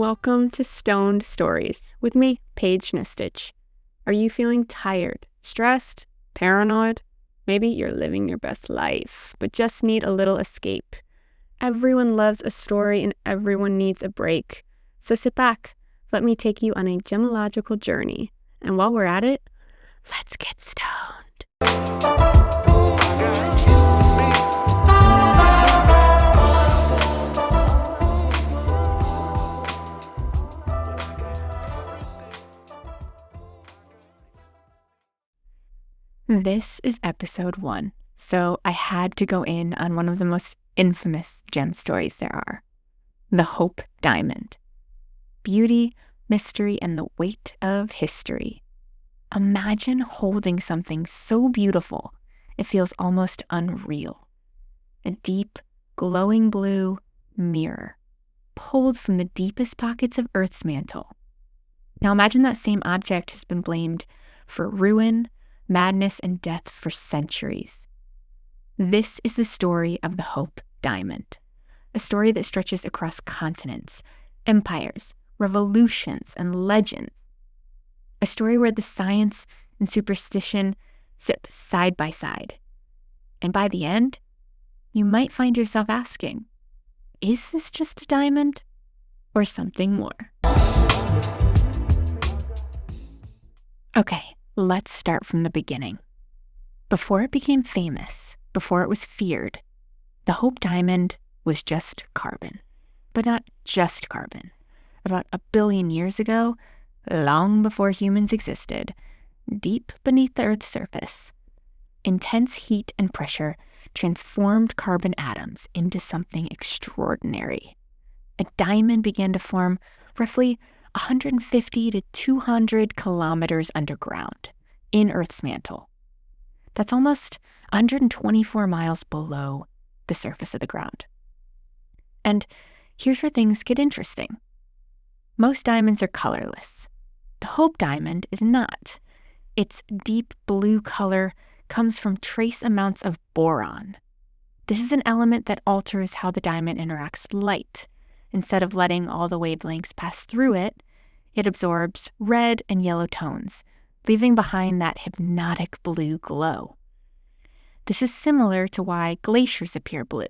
welcome to Stoned Stories with me, Paige Nestich. Are you feeling tired, stressed, paranoid? Maybe you're living your best life, but just need a little escape. Everyone loves a story and everyone needs a break. So sit back, let me take you on a gemological journey. And while we're at it, let's get stoned. This is episode 1, so I had to go in on one of the most infamous gem stories there are. The Hope Diamond. Beauty, mystery, and the weight of history. Imagine holding something so beautiful, it feels almost unreal. A deep, glowing blue mirror, pulled from the deepest pockets of Earth's mantle. Now imagine that same object has been blamed for ruin, madness, and deaths for centuries. This is the story of the Hope Diamond, a story that stretches across continents, empires, revolutions, and legends. A story where the science and superstition sit side by side. And by the end, you might find yourself asking, is this just a diamond or something more? Okay. Let's start from the beginning. Before it became famous, before it was feared, the Hope Diamond was just carbon. But not just carbon. About 1 billion years ago, long before humans existed, deep beneath the Earth's surface, intense heat and pressure transformed carbon atoms into something extraordinary. A diamond began to form roughly 150 to 200 kilometers underground in Earth's mantle. That's almost 124 miles below the surface of the ground. And here's where things get interesting. Most diamonds are colorless. The Hope Diamond is not. Its deep blue color comes from trace amounts of boron. This is an element that alters how the diamond interacts with light. Instead of letting all the wavelengths pass through it, it absorbs red and yellow tones, leaving behind that hypnotic blue glow. This is similar to why glaciers appear blue.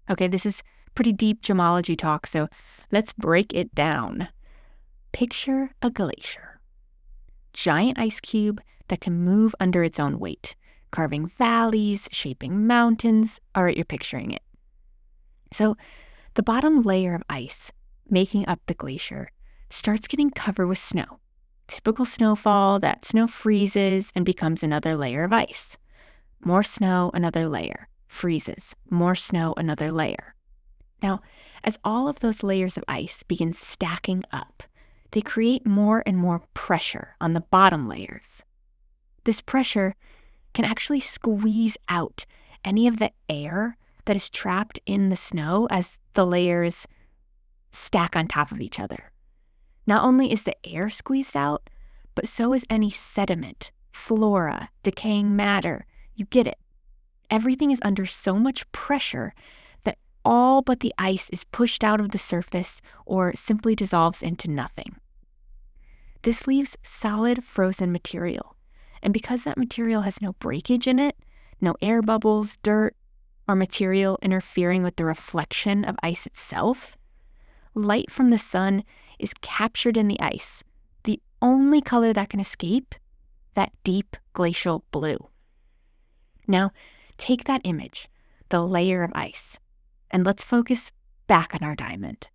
Okay, this is pretty deep gemology talk, so let's break it down. Picture a glacier. Giant ice cube that can move under its own weight, carving valleys, shaping mountains. All right, you're picturing it. So the bottom layer of ice, making up the glacier, starts getting covered with snow. Typical snowfall, that snow freezes and becomes another layer of ice. More snow, another layer. Freezes. More snow, another layer. Now, as all of those layers of ice begin stacking up, they create more and more pressure on the bottom layers. This pressure can actually squeeze out any of the air that is trapped in the snow as the layers stack on top of each other. Not only is the air squeezed out, but so is any sediment, flora, decaying matter. You get it. Everything is under so much pressure that all but the ice is pushed out of the surface or simply dissolves into nothing. This leaves solid frozen material. And because that material has no breakage in it, no air bubbles, dirt, or material interfering with the reflection of ice itself, light from the sun is captured in the ice, the only color that can escape, that deep glacial blue. Now, take that image, the layer of ice, and let's focus back on our diamond.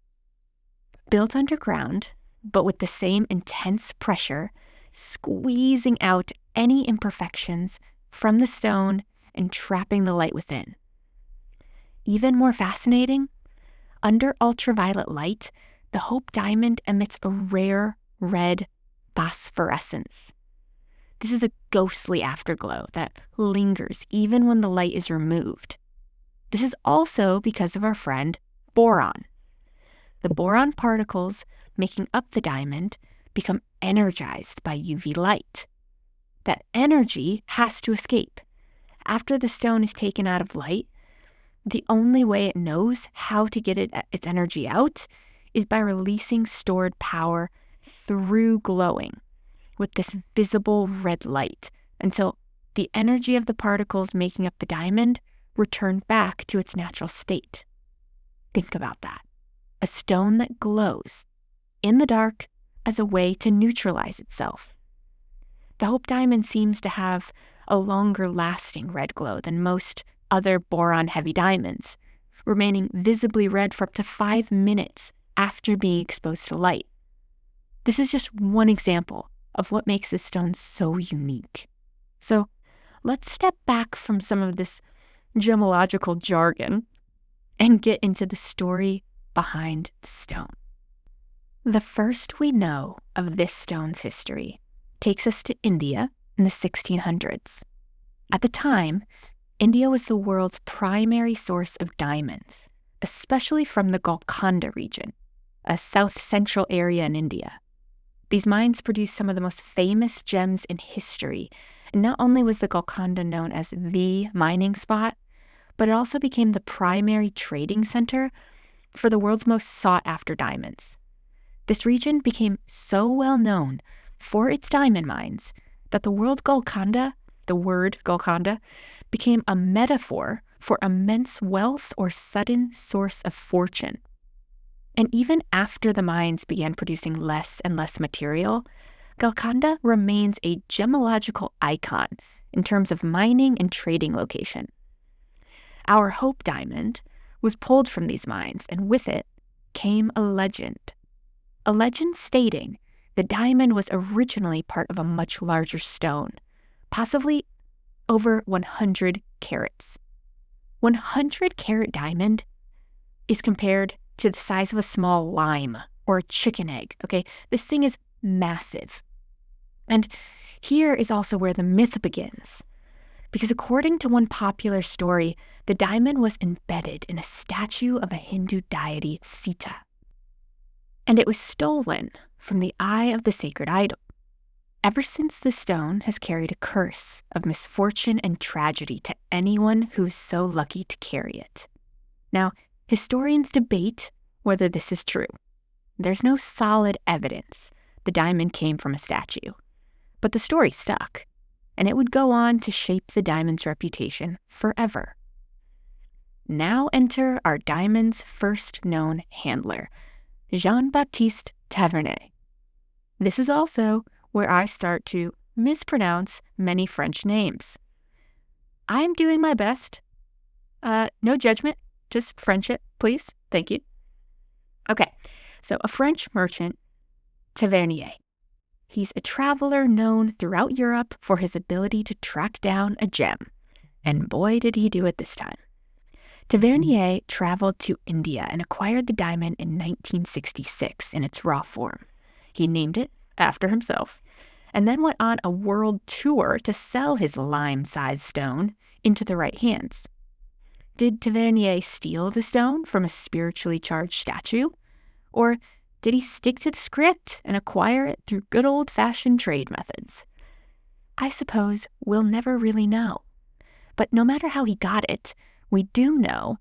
Built underground, but with the same intense pressure, squeezing out any imperfections from the stone and trapping the light within. Even more fascinating, under ultraviolet light, the Hope Diamond emits a rare red phosphorescence. This is a ghostly afterglow that lingers even when the light is removed. This is also because of our friend boron. The boron particles making up the diamond become energized by UV light. That energy has to escape. After the stone is taken out of light, the only way it knows how to get its energy out is by releasing stored power through glowing with this visible red light until the energy of the particles making up the diamond return back to its natural state. Think about that. A stone that glows in the dark as a way to neutralize itself. The Hope Diamond seems to have a longer lasting red glow than most other boron-heavy diamonds, remaining visibly red for up to 5 minutes after being exposed to light. This is just one example of what makes this stone so unique. So let's step back from some of this gemological jargon and get into the story behind the stone. The first we know of this stone's history takes us to India in the 1600s. At the time, India was the world's primary source of diamonds, especially from the Golconda region, a south-central area in India. These mines produced some of the most famous gems in history, and not only was the Golconda known as the mining spot, but it also became the primary trading center for the world's most sought-after diamonds. This region became so well known for its diamond mines that the word Golconda became a metaphor for immense wealth or sudden source of fortune. And even after the mines began producing less and less material, Golconda remains a gemological icon in terms of mining and trading location. Our Hope Diamond was pulled from these mines, and with it came a legend. A legend stating the diamond was originally part of a much larger stone, possibly over 100 carats. 100-carat diamond is compared to the size of a small lime or a chicken egg, okay? This thing is massive. And here is also where the myth begins. Because according to one popular story, the diamond was embedded in a statue of a Hindu deity, Sita. And it was stolen from the eye of the sacred idol. Ever since, the stone has carried a curse of misfortune and tragedy to anyone who is so lucky to carry it. Now, historians debate whether this is true. There's no solid evidence the diamond came from a statue, but the story stuck, and it would go on to shape the diamond's reputation forever. Now enter our diamond's first known handler, Jean-Baptiste Tavernet. This is also where I start to mispronounce many French names. I'm doing my best. No judgment, just French it, please. Thank you. Okay, so a French merchant, Tavernier. He's a traveler known throughout Europe for his ability to track down a gem. And boy, did he do it this time. Tavernier traveled to India and acquired the diamond in 1966 in its raw form. He named it after himself, and then went on a world tour to sell his lime-sized stone into the right hands. Did Tavernier steal the stone from a spiritually charged statue? Or did he stick to the script and acquire it through good old-fashioned trade methods? I suppose we'll never really know. But no matter how he got it, we do know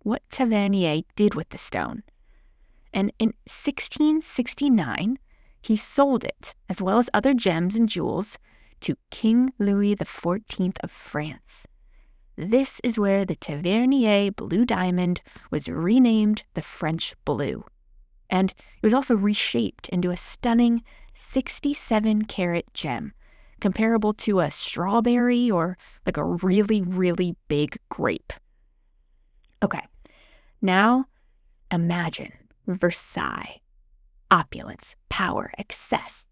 what Tavernier did with the stone. And in 1669, he sold it, as well as other gems and jewels, to King Louis XIV of France. This is where the Tavernier Blue Diamond was renamed the French Blue. And it was also reshaped into a stunning 67-carat gem, comparable to a strawberry or like a really, really big grape. Okay, now imagine Versailles. Opulence, power, excess,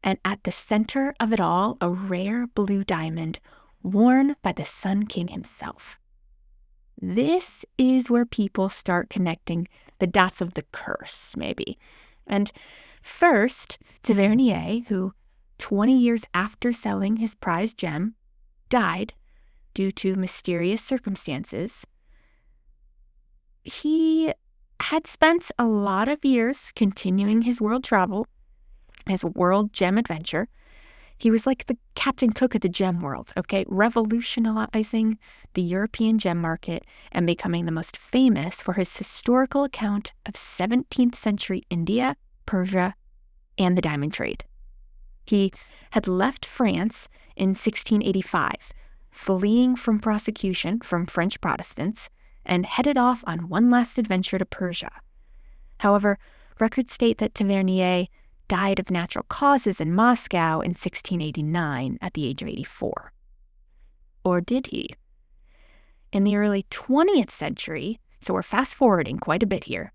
and at the center of it all, a rare blue diamond worn by the Sun King himself. This is where people start connecting the dots of the curse, maybe. And first, Tavernier, who 20 years after selling his prized gem, died due to mysterious circumstances. He had spent a lot of years continuing his world travel, his world gem adventure. He was like the Captain Cook of the gem world, okay, revolutionizing the European gem market and becoming the most famous for his historical account of 17th century India, Persia, and the diamond trade. He had left France in 1685, fleeing from prosecution from French Protestants, and headed off on one last adventure to Persia. However, records state that Tavernier died of natural causes in Moscow in 1689 at the age of 84. Or did he? In the early 20th century, so we're fast-forwarding quite a bit here,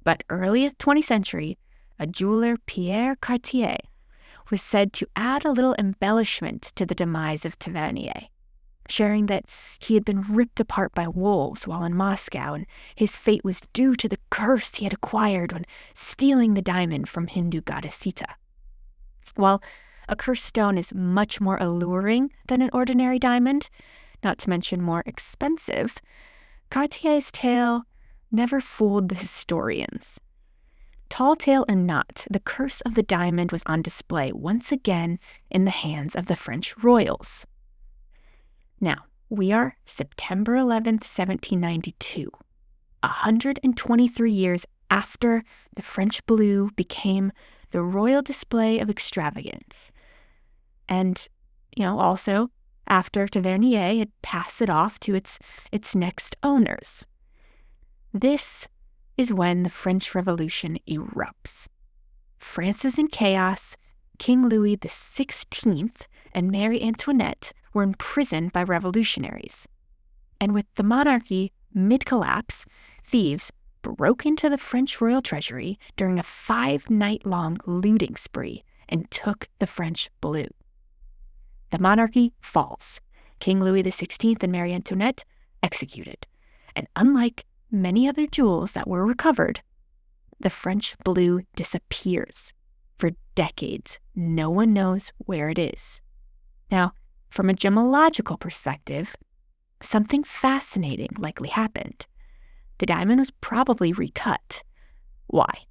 but early 20th century, a jeweler, Pierre Cartier, was said to add a little embellishment to the demise of Tavernier, sharing that he had been ripped apart by wolves while in Moscow, and his fate was due to the curse he had acquired when stealing the diamond from Hindu goddess Sita. While a cursed stone is much more alluring than an ordinary diamond, not to mention more expensive, Cartier's tale never fooled the historians. Tall tale or not, the curse of the diamond was on display once again in the hands of the French royals. Now, we are September 11th, 1792, 123 years after the French blue became the royal display of extravagance. And, also after Tavernier had passed it off to its next owners. This is when the French Revolution erupts. France is in chaos. King Louis XVI and Marie Antoinette were imprisoned by revolutionaries. And with the monarchy mid-collapse, thieves broke into the French royal treasury during a 5-night-long looting spree and took the French blue. The monarchy falls. King Louis XVI and Marie Antoinette executed. And unlike many other jewels that were recovered, the French blue disappears. For decades, no one knows where it is. Now, from a gemological perspective, something fascinating likely happened. The diamond was probably recut. Why?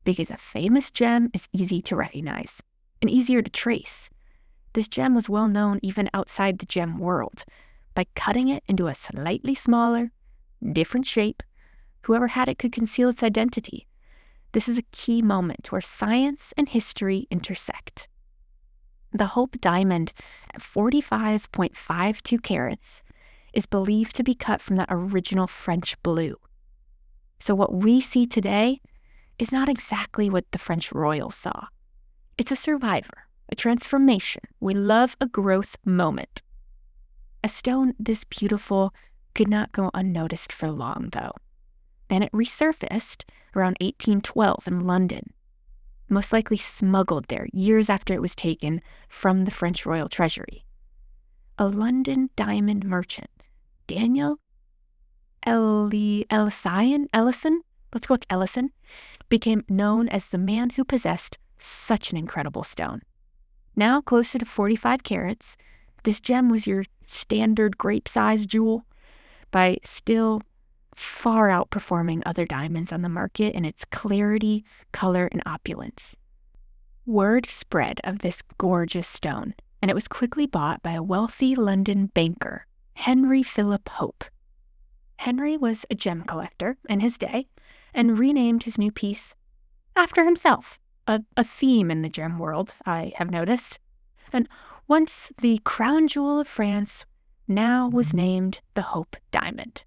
Because a famous gem is easy to recognize and easier to trace. This gem was well known even outside the gem world. By cutting it into a slightly smaller, different shape, whoever had it could conceal its identity. This is a key moment where science and history intersect. The Hope diamond at 45.52 carats is believed to be cut from the original French blue. So what we see today is not exactly what the French royals saw. It's a survivor, a transformation. We love a growth moment. A stone this beautiful could not go unnoticed for long, though. And it resurfaced around 1812 in London, most likely smuggled there years after it was taken from the French royal treasury. A London diamond merchant, Daniel Ellison, let's go with Ellison, became known as the man who possessed such an incredible stone. Now closer to 45 carats, this gem was your standard grape-sized jewel, by still far outperforming other diamonds on the market in its clarity, color, and opulence. Word spread of this gorgeous stone, and it was quickly bought by a wealthy London banker, Henry Philip Hope. Henry was a gem collector in his day and renamed his new piece after himself, a theme in the gem world, I have noticed. And once the crown jewel of France, now was named the Hope diamond.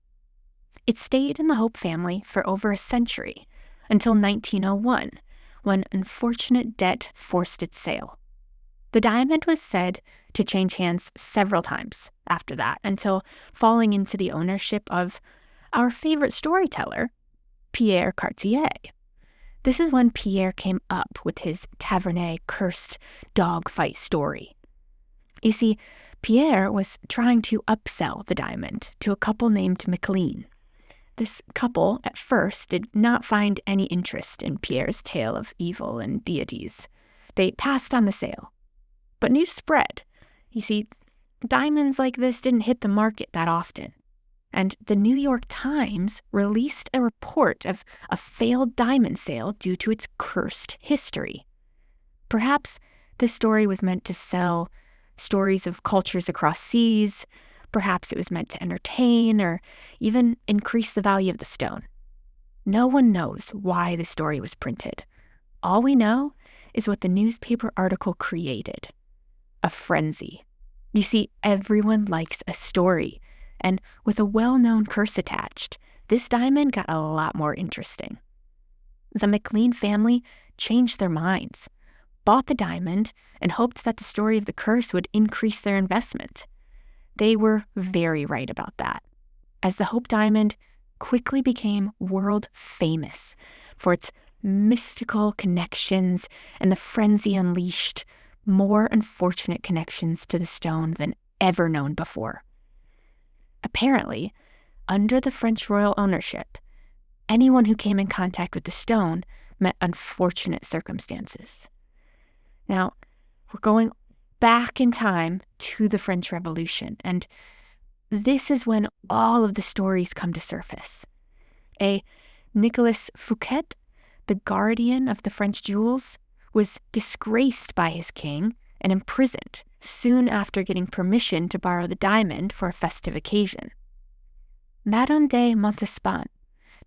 It stayed in the Hope family for over a century, until 1901, when unfortunate debt forced its sale. The diamond was said to change hands several times after that, until falling into the ownership of our favorite storyteller, Pierre Cartier. This is when Pierre came up with his Tavernier cursed dogfight story. You see, Pierre was trying to upsell the diamond to a couple named MacLean. This couple, at first, did not find any interest in Pierre's tale of evil and deities. They passed on the sale. But news spread. You see, diamonds like this didn't hit the market that often. And the New York Times released a report of a failed diamond sale due to its cursed history. Perhaps This story was meant to sell stories of cultures across seas. Perhaps it was meant to entertain or even increase the value of the stone. No one knows why the story was printed. All we know is what the newspaper article created: a frenzy. You see, everyone likes a story, and with a well-known curse attached, this diamond got a lot more interesting. The McLean family changed their minds, bought the diamond, and hoped that the story of the curse would increase their investment. They were very right about that, as the Hope Diamond quickly became world famous for its mystical connections and the frenzy unleashed more unfortunate connections to the stone than ever known before. Apparently, under the French royal ownership, anyone who came in contact with the stone met unfortunate circumstances. Now, we're going back in time to the French Revolution, and this is when all of the stories come to surface. A Nicolas Fouquet, the guardian of the French jewels, was disgraced by his king and imprisoned soon after getting permission to borrow the diamond for a festive occasion. Madame de Montespan,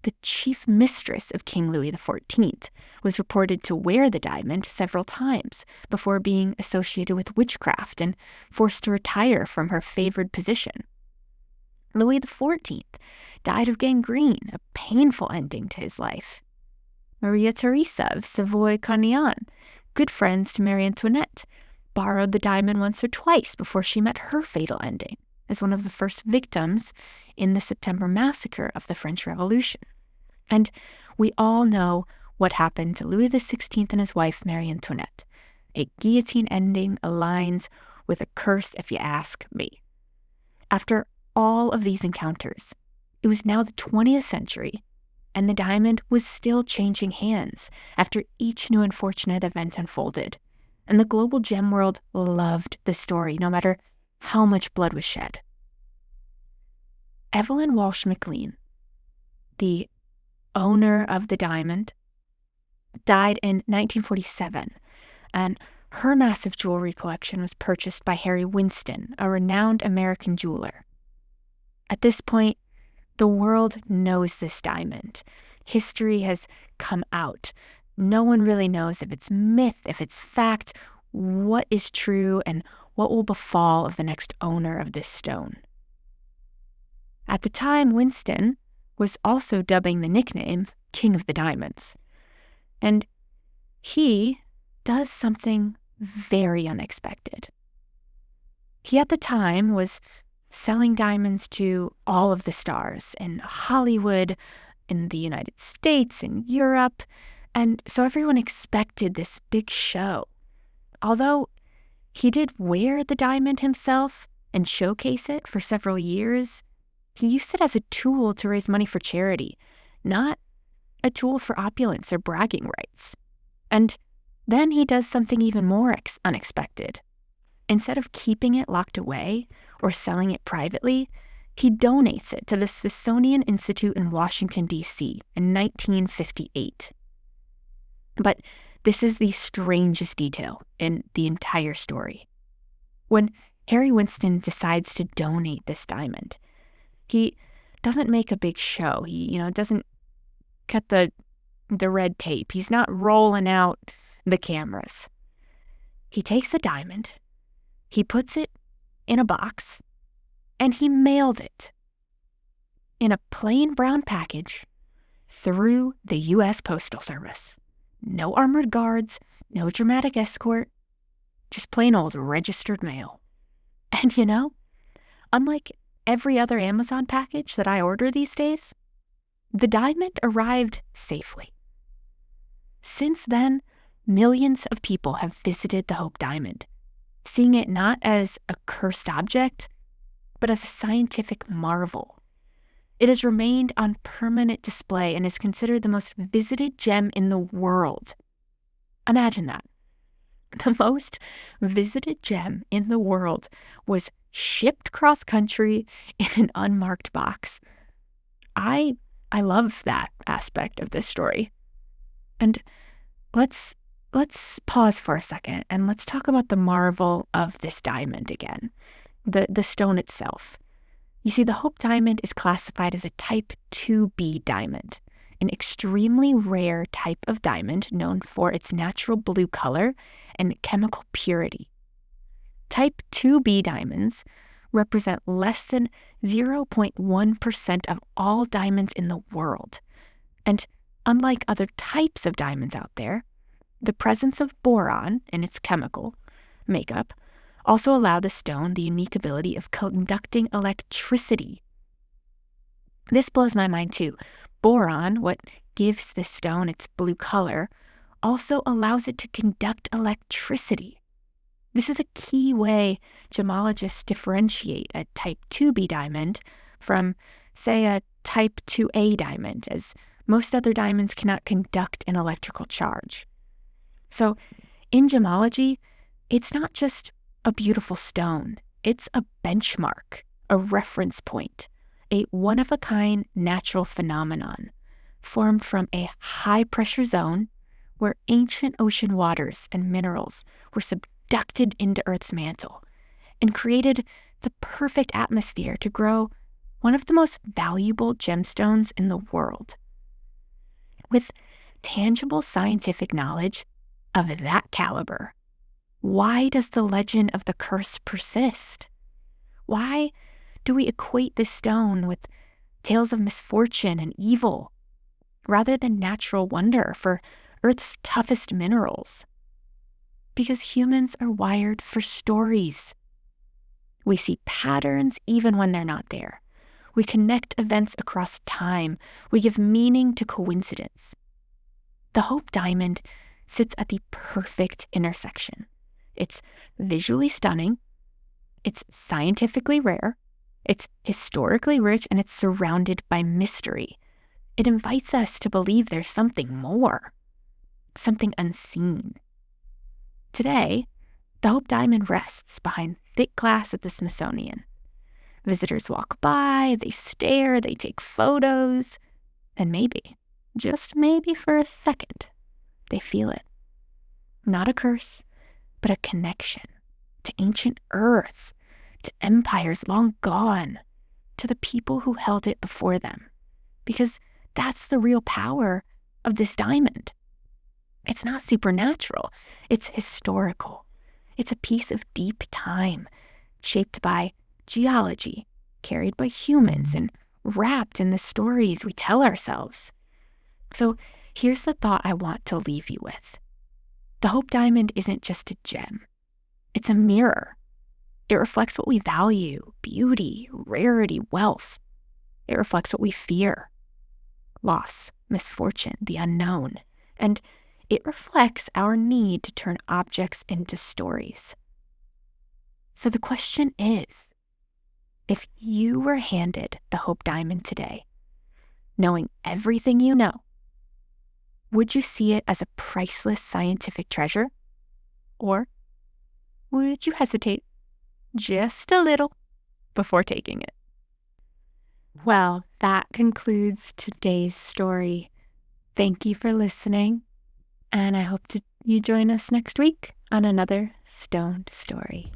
the chief mistress of King Louis XIV, was reported to wear the diamond several times before being associated with witchcraft and forced to retire from her favored position. Louis XIV died of gangrene, a painful ending to his life. Maria Theresa of Savoy-Carignan, good friends to Marie Antoinette, borrowed the diamond once or twice before she met her fatal ending as one of the first victims in the September massacre of the French Revolution. And we all know what happened to Louis XVI and his wife, Marie Antoinette. A guillotine ending aligns with a curse, if you ask me. After all of these encounters, it was now the 20th century, and the diamond was still changing hands after each new unfortunate event unfolded. And the global gem world loved the story, no matter how much blood was shed. Evelyn Walsh McLean, the owner of the diamond, died in 1947, and her massive jewelry collection was purchased by Harry Winston, a renowned American jeweler. At this point, the world knows this diamond. History has come out. No one really knows if it's myth, if it's fact, what is true, and what will befall of the next owner of this stone. At the time, Winston was also dubbing the nickname King of the Diamonds. And he does something very unexpected. He at the time was selling diamonds to all of the stars in Hollywood, in the United States, in Europe, and so everyone expected this big show. Although he did wear the diamond himself and showcase it for several years, he used it as a tool to raise money for charity, not a tool for opulence or bragging rights. And then he does something even more unexpected. Instead of keeping it locked away or selling it privately, he donates it to the Smithsonian Institution in Washington, D.C. in 1958. But this is the strangest detail in the entire story. When Harry Winston decides to donate this diamond, he doesn't make a big show. He, doesn't cut the red tape. He's not rolling out the cameras. He takes the diamond, he puts it in a box, and he mailed it in a plain brown package through the U.S. Postal Service. No armored guards, no dramatic escort, just plain old registered mail. And unlike every other Amazon package that I order these days, the diamond arrived safely. Since then, millions of people have visited the Hope Diamond, seeing it not as a cursed object, but as a scientific marvel. It has remained on permanent display and is considered the most visited gem in the world. Imagine that. The most visited gem in the world was shipped cross-country in an unmarked box. I love that aspect of this story. And let's let's pause for a second and let's talk about the marvel of this diamond again, the stone itself. You see, the Hope Diamond is classified as a type 2B diamond, an extremely rare type of diamond known for its natural blue color and chemical purity. Type 2B diamonds represent less than 0.1% of all diamonds in the world. And unlike other types of diamonds out there, the presence of boron in its chemical makeup also allow the stone the unique ability of conducting electricity. This blows my mind too. Boron, what gives the stone its blue color, also allows it to conduct electricity. This is a key way gemologists differentiate a type 2B diamond from, say, a type 2A diamond, as most other diamonds cannot conduct an electrical charge. So, in gemology, it's not just a beautiful stone. It's a benchmark, a reference point, a one-of-a-kind natural phenomenon formed from a high-pressure zone where ancient ocean waters and minerals were subducted into Earth's mantle and created the perfect atmosphere to grow one of the most valuable gemstones in the world. With tangible scientific knowledge of that caliber, why does the legend of the curse persist? Why do we equate this stone with tales of misfortune and evil, rather than natural wonder for Earth's toughest minerals? Because humans are wired for stories. We see patterns even when they're not there. We connect events across time. We give meaning to coincidence. The Hope Diamond sits at the perfect intersection. It's visually stunning, it's scientifically rare, it's historically rich, and it's surrounded by mystery. It invites us to believe there's something more, something unseen. Today, the Hope Diamond rests behind thick glass at the Smithsonian. Visitors walk by, they stare, they take photos, and maybe, just maybe for a second, they feel it. Not a curse, but a connection to ancient Earth, to empires long gone, to the people who held it before them. Because that's the real power of this diamond. It's not supernatural, it's historical. It's a piece of deep time, shaped by geology, carried by humans, and wrapped in the stories we tell ourselves. So here's the thought I want to leave you with. The Hope Diamond isn't just a gem. It's a mirror. It reflects what we value: beauty, rarity, wealth. It reflects what we fear: loss, misfortune, the unknown. And it reflects our need to turn objects into stories. So the question is, if you were handed the Hope Diamond today, knowing everything you know, would you see it as a priceless scientific treasure? Or would you hesitate just a little before taking it? Well, that concludes today's story. Thank you for listening, and I hope you join us next week on another stoned story.